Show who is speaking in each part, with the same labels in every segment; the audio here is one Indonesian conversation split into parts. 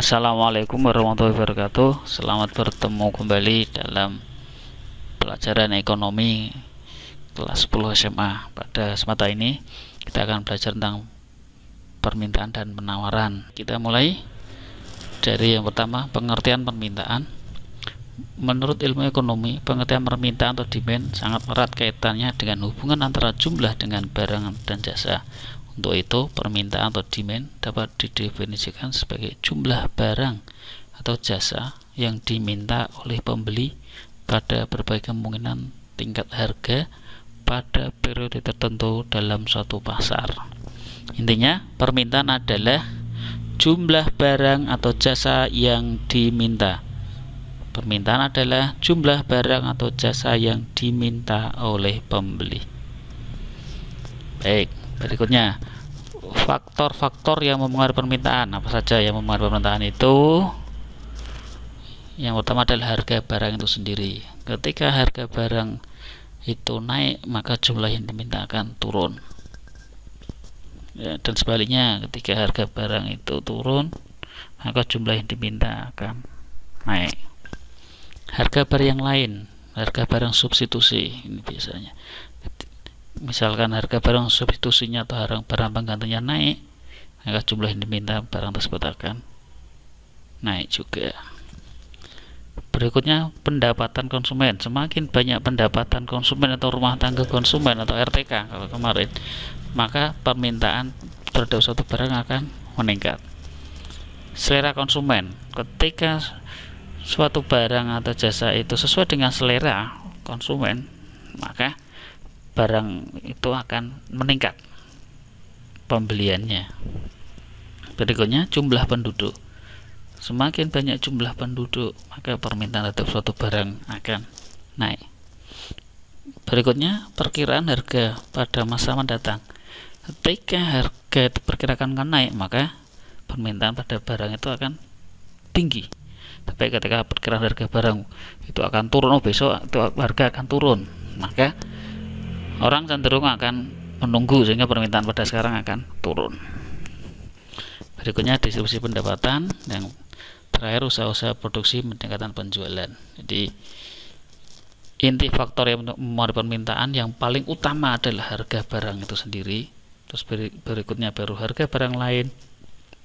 Speaker 1: Assalamualaikum warahmatullahi wabarakatuh. Selamat bertemu kembali dalam pelajaran ekonomi kelas 10 SMA. Pada kesempatan ini kita akan belajar tentang permintaan dan penawaran. Kita mulai dari yang pertama, pengertian permintaan. Menurut ilmu ekonomi, pengertian permintaan atau demand sangat erat kaitannya dengan hubungan antara jumlah dengan barang dan jasa. Untuk itu, permintaan atau demand dapat didefinisikan sebagai jumlah barang atau jasa yang diminta oleh pembeli pada berbagai kemungkinan tingkat harga pada periode tertentu dalam suatu pasar. Intinya, permintaan adalah jumlah barang atau jasa yang diminta. Permintaan adalah jumlah barang atau jasa yang diminta oleh pembeli. Baik, berikutnya faktor-faktor yang mempengaruhi permintaan. Apa saja yang mempengaruhi permintaan itu? Yang pertama adalah harga barang itu sendiri. Ketika harga barang itu naik, maka jumlah yang diminta akan turun. Ya, dan sebaliknya, ketika harga barang itu turun, maka jumlah yang diminta akan naik. Harga barang yang lain, harga barang substitusi, ini biasanya. Misalkan harga barang substitusinya atau barang penggantinya naik, maka jumlah yang diminta barang tersebut akan naik juga. Berikutnya, pendapatan konsumen. Semakin banyak pendapatan konsumen atau rumah tangga konsumen atau RTK kalau kemarin, maka permintaan terhadap suatu barang akan meningkat. Selera konsumen. Ketika suatu barang atau jasa itu sesuai dengan selera konsumen, maka barang itu akan meningkat pembeliannya. Berikutnya, jumlah penduduk. Semakin banyak jumlah penduduk, maka permintaan terhadap suatu barang akan naik. Berikutnya, perkiraan harga pada masa mendatang. Ketika harga diperkirakan akan naik, maka permintaan pada barang itu akan tinggi. Tapi ketika perkiraan harga barang itu akan turun, besok itu harga akan turun, maka orang cenderung akan menunggu sehingga permintaan pada sekarang akan turun. Berikutnya, distribusi pendapatan. Yang terakhir, usaha-usaha produksi meningkatkan penjualan. Jadi inti faktor yang mempengaruhi permintaan yang paling utama adalah harga barang itu sendiri. Terus berikutnya baru harga barang lain,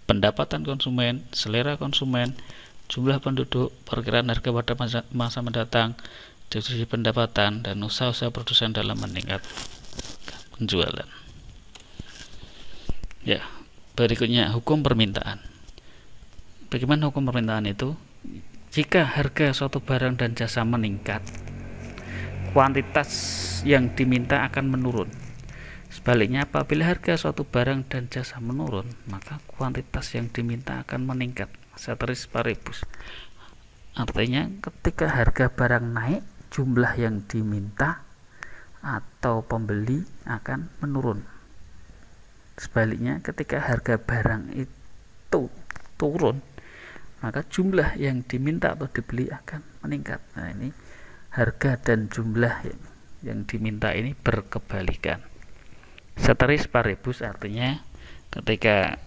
Speaker 1: pendapatan konsumen, selera konsumen, jumlah penduduk, perkiraan harga pada masa mendatang, distribusi pendapatan, dan usaha-usaha produsen dalam meningkatkan penjualan. Ya, berikutnya hukum permintaan. Bagaimana hukum permintaan itu? Jika harga suatu barang dan jasa meningkat, kuantitas yang diminta akan menurun. Sebaliknya, apabila harga suatu barang dan jasa menurun, maka kuantitas yang diminta akan meningkat. Ceteris paribus. Artinya, ketika harga barang naik, jumlah yang diminta atau pembeli akan menurun. Sebaliknya, ketika harga barang itu turun, maka jumlah yang diminta atau dibeli akan meningkat. Nah, ini harga dan jumlah yang diminta ini berkebalikan. Ceteris paribus artinya ketika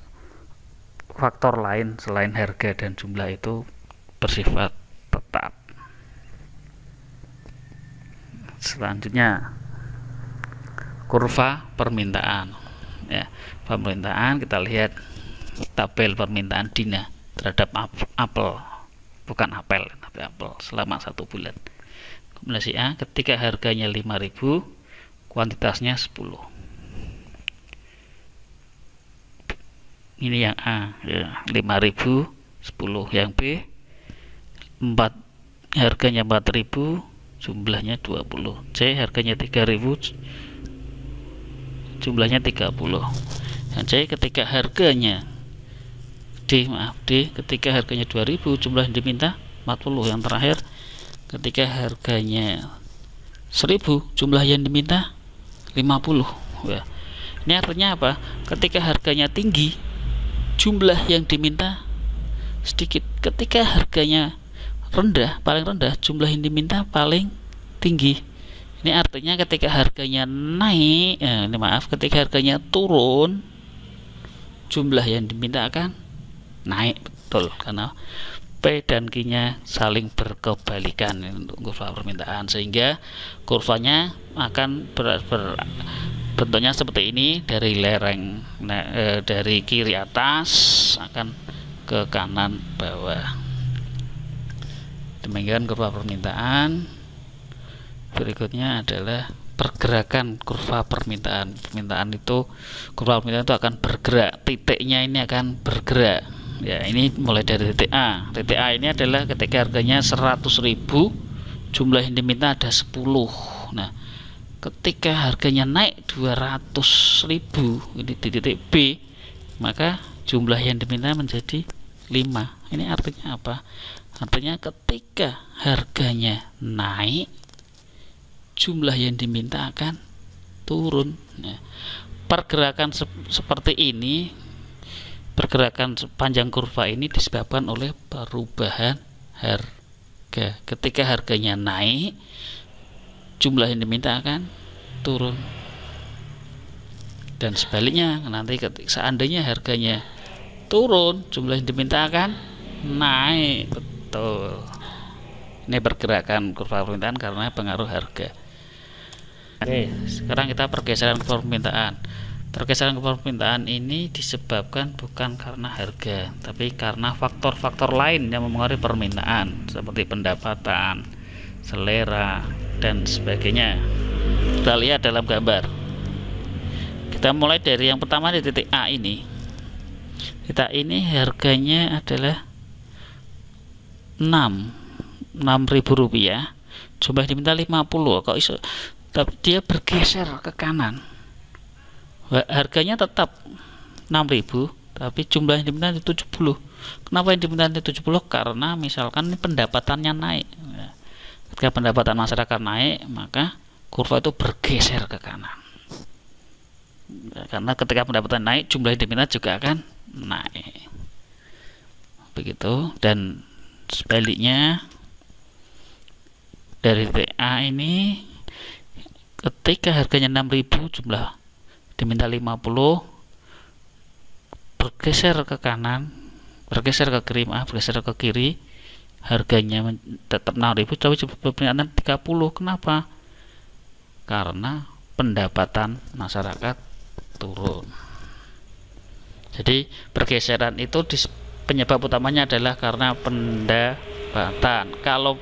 Speaker 1: faktor lain selain harga dan jumlah itu bersifat tetap. Selanjutnya, kurva permintaan. Ya, permintaan kita lihat tabel permintaan Dina terhadap apel, bukan apel tapi apel selama 1 bulan. Kombinasi A, ketika harganya 5.000, kuantitasnya 10. Ini yang A, ya, 5.000 10. Yang B, harganya 4.000, jumlahnya 20. C, harganya 3.000, jumlahnya 30. Dan C, ketika harganya D, ketika harganya 2.000, jumlah yang diminta 40. Yang terakhir, ketika harganya 1.000, jumlah yang diminta 50. Ya. Ini artinya apa? Ketika harganya tinggi, jumlah yang diminta sedikit. Ketika harganya rendah, paling rendah, jumlah yang diminta paling tinggi. Ini artinya ketika harganya naik, ketika harganya turun, jumlah yang diminta akan naik betul karena P dan Q-nya saling berkebalikan untuk kurva permintaan, sehingga kurvanya akan bentuknya seperti ini, dari lereng dari kiri atas akan ke kanan bawah. Demikian kurva permintaan. Berikutnya adalah pergerakan kurva permintaan. Kurva permintaan itu akan bergerak, titiknya ini akan bergerak. Ya, ini mulai dari titik A. Titik A ini adalah ketika harganya 100.000, jumlah yang diminta ada 10. Nah, ketika harganya naik 200.000, ini di titik B, maka jumlah yang diminta menjadi 5. Ini artinya apa? Artinya ketika harganya naik, jumlah yang diminta akan turun. Nah, pergerakan seperti ini, pergerakan panjang kurva ini disebabkan oleh perubahan harga. Ketika harganya naik, jumlah yang diminta akan turun. Dan sebaliknya, nanti seandainya harganya turun, jumlah yang diminta akan naik. Betul. Ini pergerakan kurva permintaan karena pengaruh harga. Oke, sekarang kita pergeseran kurva permintaan. Pergeseran kurva permintaan ini disebabkan bukan karena harga, tapi karena faktor-faktor lain yang mempengaruhi permintaan, seperti pendapatan, selera, dan sebagainya. Kita lihat dalam gambar. Kita mulai dari yang pertama di titik A ini. Titik ini harganya adalah 6.000 rupiah. Jumlah diminta 50. Kok iso? Tapi dia bergeser ke kanan. Harganya tetap 6.000, tapi jumlah yang diminta 70. Kenapa yang diminta 70? Karena misalkan ini pendapatannya naik. Ketika pendapatan masyarakat naik, maka kurva itu bergeser ke kanan. Karena ketika pendapatan naik, jumlah yang diminta juga akan naik. Begitu. Dan sebaliknya, dari TA ini, ketika harganya 6.000, jumlah diminta 50, bergeser ke kanan, bergeser ke kiri, bergeser ke kiri, harganya tetap 6.000, tapi permintaan 30. Kenapa? Karena pendapatan masyarakat turun. Jadi pergeseran itu penyebab utamanya adalah karena pendapatan. Kalau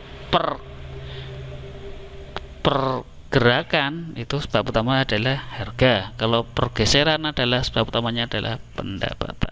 Speaker 1: pergerakan itu sebab utama adalah harga. Kalau pergeseran adalah sebab utamanya adalah pendapatan.